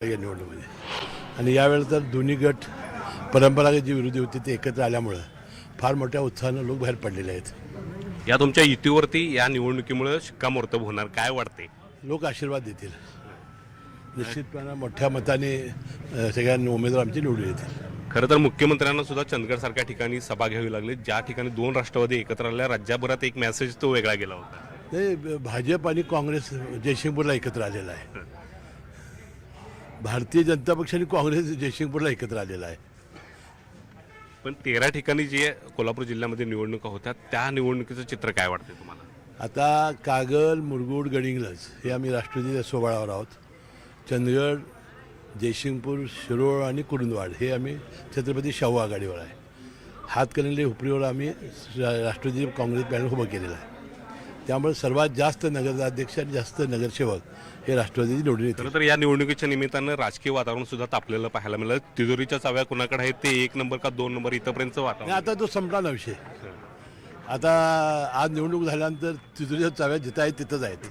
या निवडणुकीमध्ये आणि यावेळेला तर दोन्ही गट परंपरागत जी विरोधी होती ते एकत्र आल्यामुळं फार मोठ्या उत्साहानं लोक बाहेर पडलेले आहेत. या तुमच्या युतीवरती या निवडणुकीमुळे शिक्कामोर्तब होणार काय वाटते? लोक आशीर्वाद देतील. निश्चितपणे मोठ्या मताने सगळ्यांनी उमेदवार आमचे निवडून येतील. खरं तर मुख्यमंत्र्यांना सुद्धा चंदगडसारख्या ठिकाणी सभा घ्यावी लागली, ज्या ठिकाणी दोन राष्ट्रवादी एकत्र आल्या. राज्यभरात एक मेसेज तो वेगळा गेला होता. ते भाजप आणि काँग्रेस जयसिंगपूरला एकत्र आलेला आहे. भारतीय जनता पक्ष आणि काँग्रेस जयसिंगपूरला एकत्र आलेला आहे. पण 13 ठिकाणी जे कोल्हापूर जिल्ह्यामध्ये निवडणुका होत्या त्या निवडणुकीचं चित्र काय वाटते तुम्हाला? आता कागल, मुरगुड, गडिंग्लज हे आम्ही राष्ट्रवादीच्या सोहळ्यावर आहोत. चंदगड, जयसिंगपूर, शिरोळ आणि कुरुंदवाड हे आम्ही छत्रपती शाहू आघाडीवर आहे. हातकणंगले, हुपरीवर आम्ही राष्ट्रवादी काँग्रेस पॅनल उभं केलेलं आहे. त्यामुळे सर्वात जास्त नगराध्यक्ष आणि जास्त नगरसेवक हे राष्ट्रवादी निवडून येतील. खरं तर या निवडणुकीच्या निमित्तानं राजकीय वातावरण सुद्धा तापलेलं पाहायला मिळालं. तिजोरीच्या चाव्या कोणाकडे आहेत ते 1 नंबर का 2 नंबर इथंपर्यंतचं आणि वातावरण. आता तो संपला ना विषय. आता आज निवडणूक झाल्यानंतर तिजोरीच्या चाव्या जिथं आहेत तिथंच आहेत.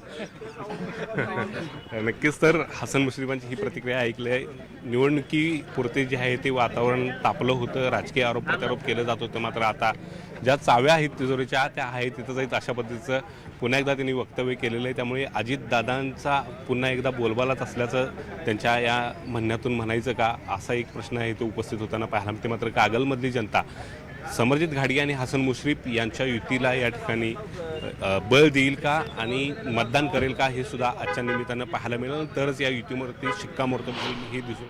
नक्कीच. तर हसन मुश्रीफांची ही प्रतिक्रिया ऐकली आहे. निवडणुकीपुरते जे आहे ते वातावरण तापलं होतं, राजकीय आरोप प्रत्यारोप केलं जात होतं. मात्र आता ज्या चाव्या आहेत तिजोरीच्या त्या आहेत तिथंच आहेत अशा पद्धतीचं पुन्हा एकदा त्यांनी वक्तव्य केलेलं आहे. त्यामुळे अजितदादांचा पुन्हा एकदा बोलबालाच असल्याचं त्यांच्या या म्हणण्यातून म्हणायचं का, असा एक प्रश्न आहे तो उपस्थित होताना पाहायला मिळते. मात्र कागलमधली जनता समरजित घाडगे आणि हसन मुश्रीफ यांच्या युतीला या ठिकाणी बळ देईल का आणि मतदान करेल का हे सुद्धा आजच्या निमित्तानं पाहायला मिळेल. तरच या युतीवरती शिक्कामोर्तब होईल हे दिसून